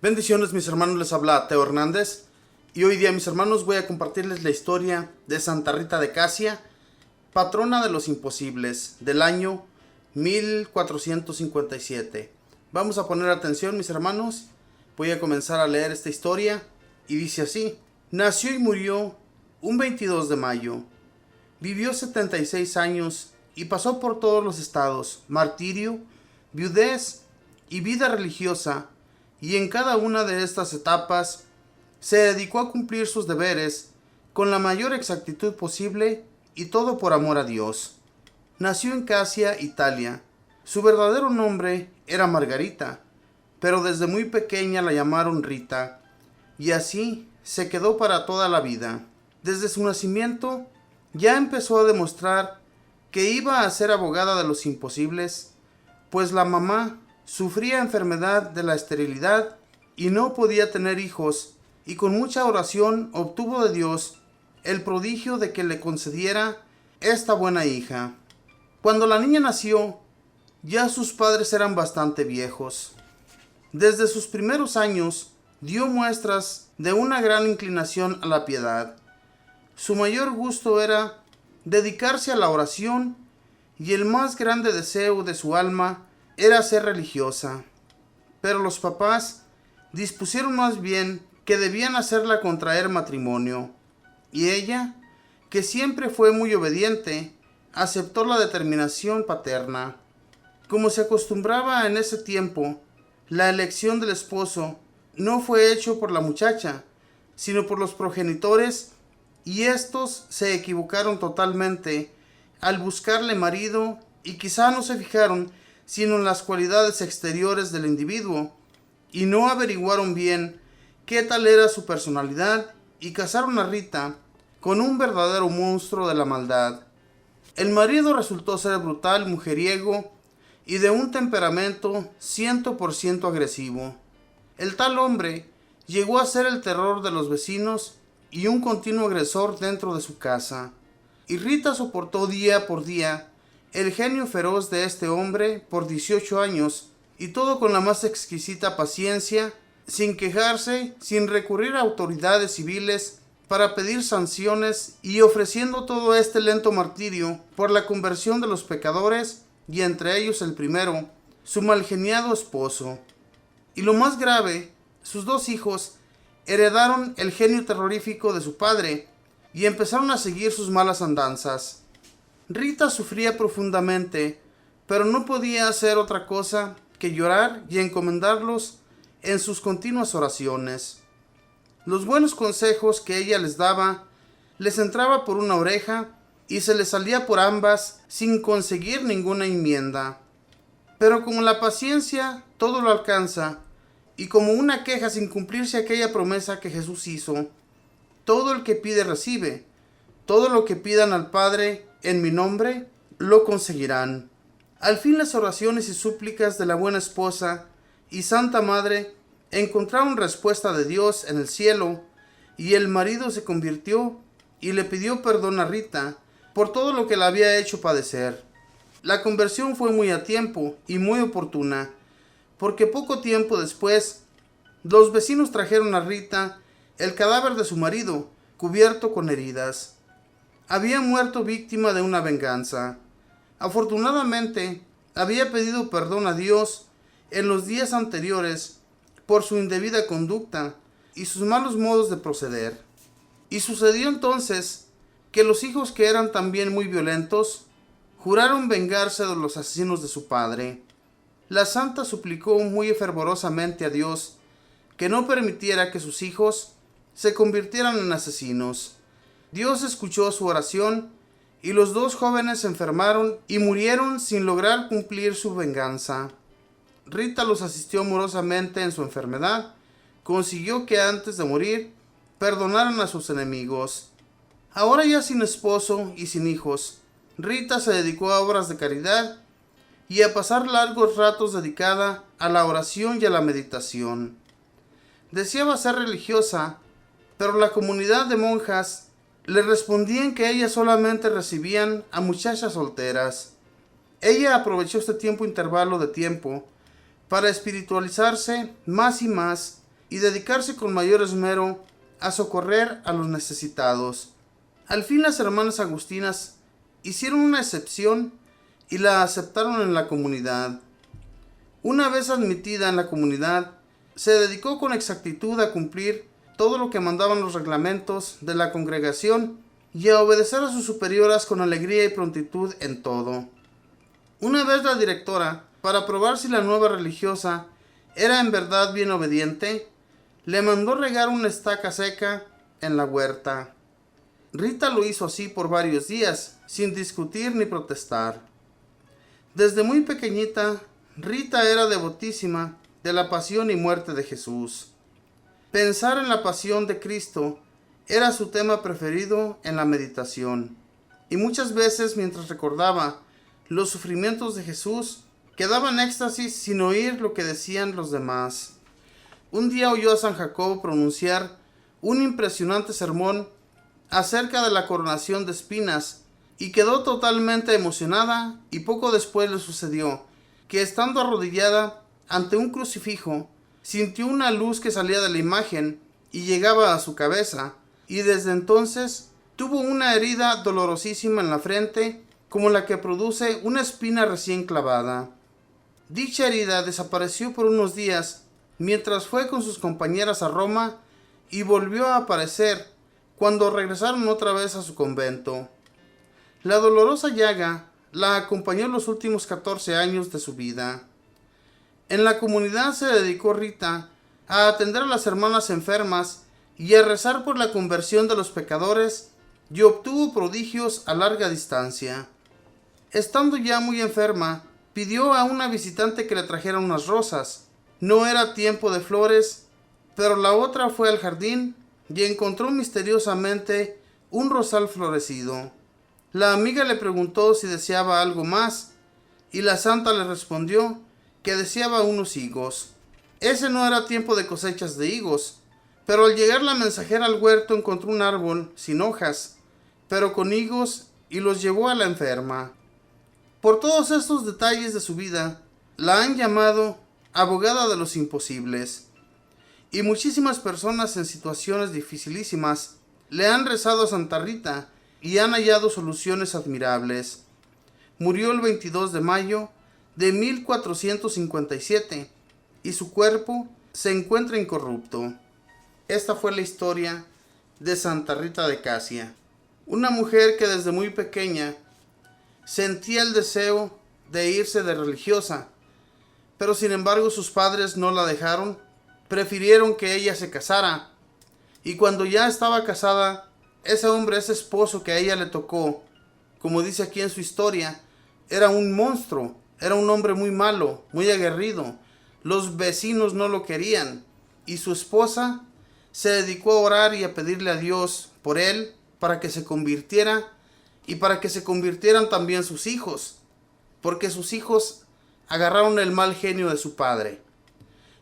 Bendiciones, mis hermanos, les habla Teo Hernández y hoy día, mis hermanos, voy a compartirles la historia de Santa Rita de Casia, patrona de los imposibles, del año 1457. Vamos a poner atención, mis hermanos. Voy a comenzar a leer esta historia y dice así: nació y murió un 22 de mayo. Vivió 76 años y pasó por todos los estados, martirio, viudez y vida religiosa, y en cada una de estas etapas se dedicó a cumplir sus deberes con la mayor exactitud posible y todo por amor a Dios. Nació en Casia, Italia. Su verdadero nombre era Margarita, pero desde muy pequeña la llamaron Rita, y así se quedó para toda la vida. Desde su nacimiento ya empezó a demostrar que iba a ser abogada de los imposibles, pues la mamá sufría enfermedad de la esterilidad y no podía tener hijos, y con mucha oración obtuvo de Dios el prodigio de que le concediera esta buena hija. Cuando la niña nació, ya sus padres eran bastante viejos. Desde sus primeros años dio muestras de una gran inclinación a la piedad. Su mayor gusto era dedicarse a la oración, y el más grande deseo de su alma era ser religiosa. Pero los papás dispusieron más bien que debían hacerla contraer matrimonio, y ella, que siempre fue muy obediente, aceptó la determinación paterna. Como se acostumbraba en ese tiempo, la elección del esposo no fue hecho por la muchacha, sino por los progenitores, y estos se equivocaron totalmente al buscarle marido, y quizá no se fijaron sino en las cualidades exteriores del individuo, y no averiguaron bien qué tal era su personalidad, y casaron a Rita con un verdadero monstruo de la maldad. El marido resultó ser brutal, mujeriego y de un temperamento 100% agresivo. El tal hombre llegó a ser el terror de los vecinos y un continuo agresor dentro de su casa, y Rita soportó día por día el genio feroz de este hombre por 18 años, y todo con la más exquisita paciencia, sin quejarse, sin recurrir a autoridades civiles para pedir sanciones, y ofreciendo todo este lento martirio por la conversión de los pecadores, y entre ellos el primero, su malgeniado esposo. Y lo más grave, sus dos hijos heredaron el genio terrorífico de su padre y empezaron a seguir sus malas andanzas. Rita sufría profundamente, pero no podía hacer otra cosa que llorar y encomendarlos en sus continuas oraciones. Los buenos consejos que ella les daba les entraba por una oreja y se les salía por ambas sin conseguir ninguna enmienda. Pero como la paciencia todo lo alcanza, y como una queja sin cumplirse aquella promesa que Jesús hizo: todo el que pide recibe, todo lo que pidan al Padre en mi nombre, lo conseguirán. Al fin las oraciones y súplicas de la buena esposa y Santa Madre encontraron respuesta de Dios en el cielo, y el marido se convirtió y le pidió perdón a Rita por todo lo que la había hecho padecer. La conversión fue muy a tiempo y muy oportuna, porque poco tiempo después los vecinos trajeron a Rita el cadáver de su marido, cubierto con heridas. Había muerto víctima de una venganza. Afortunadamente, había pedido perdón a Dios en los días anteriores por su indebida conducta y sus malos modos de proceder. Y sucedió entonces que los hijos, que eran también muy violentos, juraron vengarse de los asesinos de su padre. La santa suplicó muy fervorosamente a Dios que no permitiera que sus hijos se convirtieran en asesinos. Dios escuchó su oración, y los dos jóvenes se enfermaron y murieron sin lograr cumplir su venganza. Rita los asistió amorosamente en su enfermedad, consiguió que antes de morir perdonaran a sus enemigos. Ahora ya sin esposo y sin hijos, Rita se dedicó a obras de caridad y a pasar largos ratos dedicada a la oración y a la meditación. Deseaba ser religiosa, pero la comunidad de monjas le respondían que ellas solamente recibían a muchachas solteras. Ella aprovechó este intervalo de tiempo para espiritualizarse más y más, y dedicarse con mayor esmero a socorrer a los necesitados. Al fin las hermanas agustinas hicieron una excepción y la aceptaron en la comunidad. Una vez admitida en la comunidad, se dedicó con exactitud a cumplir todo lo que mandaban los reglamentos de la congregación y a obedecer a sus superioras con alegría y prontitud en todo. Una vez la directora, para probar si la nueva religiosa era en verdad bien obediente, le mandó regar una estaca seca en la huerta. Rita lo hizo así por varios días, sin discutir ni protestar. Desde muy pequeñita, Rita era devotísima de la pasión y muerte de Jesús. Pensar en la pasión de Cristo era su tema preferido en la meditación, y muchas veces mientras recordaba los sufrimientos de Jesús, quedaba en éxtasis sin oír lo que decían los demás. Un día oyó a San Jacobo pronunciar un impresionante sermón acerca de la coronación de espinas y quedó totalmente emocionada, y poco después le sucedió que estando arrodillada ante un crucifijo, sintió una luz que salía de la imagen y llegaba a su cabeza, y desde entonces tuvo una herida dolorosísima en la frente, como la que produce una espina recién clavada. Dicha herida desapareció por unos días mientras fue con sus compañeras a Roma y volvió a aparecer cuando regresaron otra vez a su convento. La dolorosa llaga la acompañó los últimos 14 años de su vida. En la comunidad se dedicó Rita a atender a las hermanas enfermas y a rezar por la conversión de los pecadores, y obtuvo prodigios a larga distancia. Estando ya muy enferma, pidió a una visitante que le trajera unas rosas. No era tiempo de flores, pero la otra fue al jardín y encontró misteriosamente un rosal florecido. La amiga le preguntó si deseaba algo más, y la santa le respondió que deseaba unos higos. Ese no era tiempo de cosechas de higos, pero al llegar la mensajera al huerto encontró un árbol sin hojas, pero con higos, y los llevó a la enferma. Por todos estos detalles de su vida, la han llamado abogada de los imposibles, y muchísimas personas en situaciones dificilísimas le han rezado a Santa Rita y han hallado soluciones admirables. Murió el 22 de mayo de 1457 y su cuerpo se encuentra incorrupto. Esta fue la historia de Santa Rita de Casia, una mujer que desde muy pequeña sentía el deseo de irse de religiosa, pero sin embargo sus padres no la dejaron, prefirieron que ella se casara, y cuando ya estaba casada, ese hombre, ese esposo que a ella le tocó, como dice aquí en su historia, era un monstruo, era un hombre muy malo, muy aguerrido. Los vecinos no lo querían, y su esposa se dedicó a orar y a pedirle a Dios por él para que se convirtiera y para que se convirtieran también sus hijos, porque sus hijos agarraron el mal genio de su padre.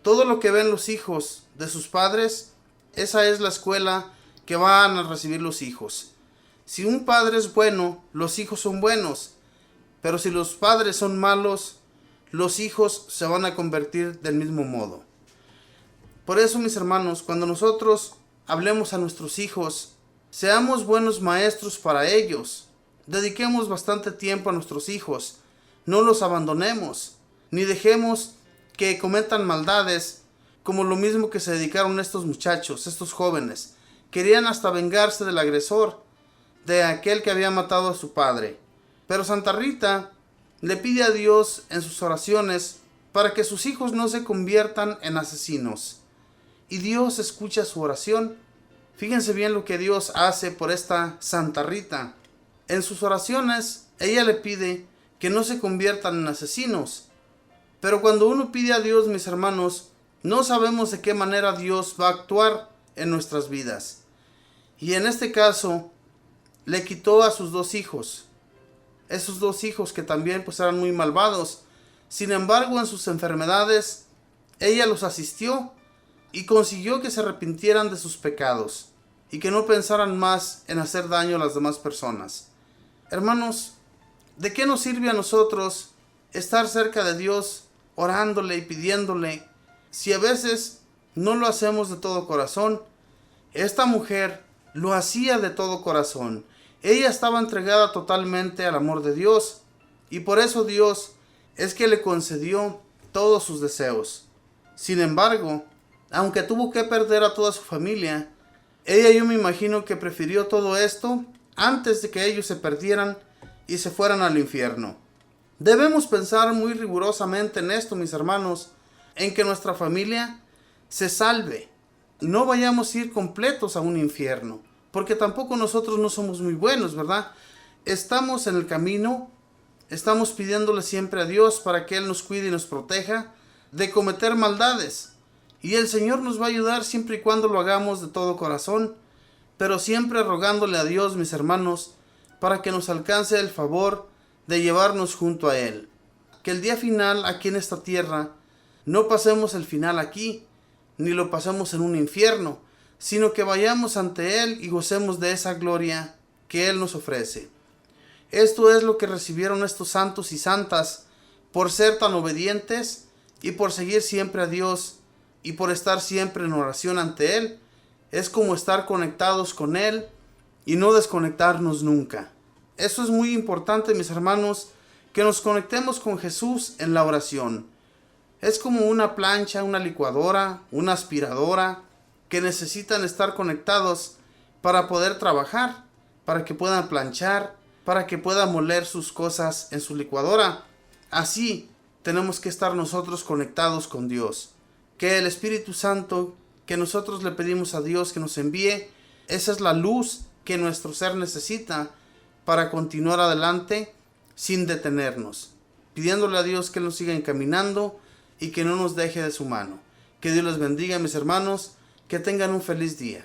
Todo lo que ven los hijos de sus padres, esa es la escuela que van a recibir los hijos. Si un padre es bueno, los hijos son buenos, pero si los padres son malos, los hijos se van a convertir del mismo modo. Por eso, mis hermanos, cuando nosotros hablemos a nuestros hijos, seamos buenos maestros para ellos. Dediquemos bastante tiempo a nuestros hijos. No los abandonemos, ni dejemos que cometan maldades, como lo mismo que se dedicaron estos muchachos, estos jóvenes. Querían hasta vengarse del agresor, de aquel que había matado a su padre. Pero Santa Rita le pide a Dios en sus oraciones para que sus hijos no se conviertan en asesinos. Y Dios escucha su oración. Fíjense bien lo que Dios hace por esta Santa Rita. En sus oraciones, ella le pide que no se conviertan en asesinos. Pero cuando uno pide a Dios, mis hermanos, no sabemos de qué manera Dios va a actuar en nuestras vidas. Y en este caso, le quitó a sus dos hijos. Esos dos hijos que también pues eran muy malvados. Sin embargo, en sus enfermedades, ella los asistió y consiguió que se arrepintieran de sus pecados y que no pensaran más en hacer daño a las demás personas. Hermanos, ¿de qué nos sirve a nosotros estar cerca de Dios, orándole y pidiéndole, si a veces no lo hacemos de todo corazón. Esta mujer lo hacía de todo corazón. Ella estaba entregada totalmente al amor de Dios, y por eso Dios es que le concedió todos sus deseos. Sin embargo, aunque tuvo que perder a toda su familia, ella, yo me imagino que prefirió todo esto antes de que ellos se perdieran y se fueran al infierno. Debemos pensar muy rigurosamente en esto, mis hermanos, en que nuestra familia se salve. No vayamos a ir completos a un infierno, porque tampoco nosotros no somos muy buenos, ¿verdad? Estamos en el camino, estamos pidiéndole siempre a Dios para que Él nos cuide y nos proteja de cometer maldades. Y el Señor nos va a ayudar siempre y cuando lo hagamos de todo corazón, pero siempre rogándole a Dios, mis hermanos, para que nos alcance el favor de llevarnos junto a Él. Que el día final aquí en esta tierra no pasemos el final aquí, ni lo pasemos en un infierno, sino que vayamos ante Él y gocemos de esa gloria que Él nos ofrece. Esto es lo que recibieron estos santos y santas por ser tan obedientes y por seguir siempre a Dios y por estar siempre en oración ante Él. Es como estar conectados con Él y no desconectarnos nunca. Eso es muy importante, mis hermanos, que nos conectemos con Jesús en la oración. Es como una plancha, una licuadora, una aspiradora, que necesitan estar conectados para poder trabajar, para que puedan planchar, para que puedan moler sus cosas en su licuadora. Así tenemos que estar nosotros conectados con Dios. Que el Espíritu Santo que nosotros le pedimos a Dios que nos envíe, esa es la luz que nuestro ser necesita para continuar adelante sin detenernos, pidiéndole a Dios que nos siga encaminando y que no nos deje de su mano. Que Dios les bendiga, mis hermanos, que tengan un feliz día.